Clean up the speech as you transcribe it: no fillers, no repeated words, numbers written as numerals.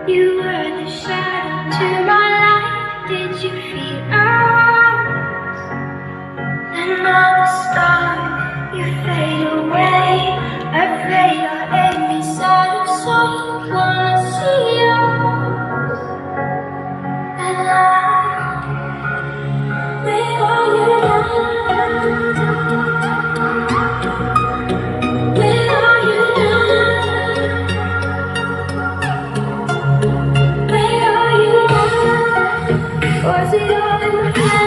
You were the shadow to my light. Did you feel us? Another star, you fade away. Afraid I'll aim inside of sight. Wanna see yours. And where are you now? Where are you now? Was it all in the past?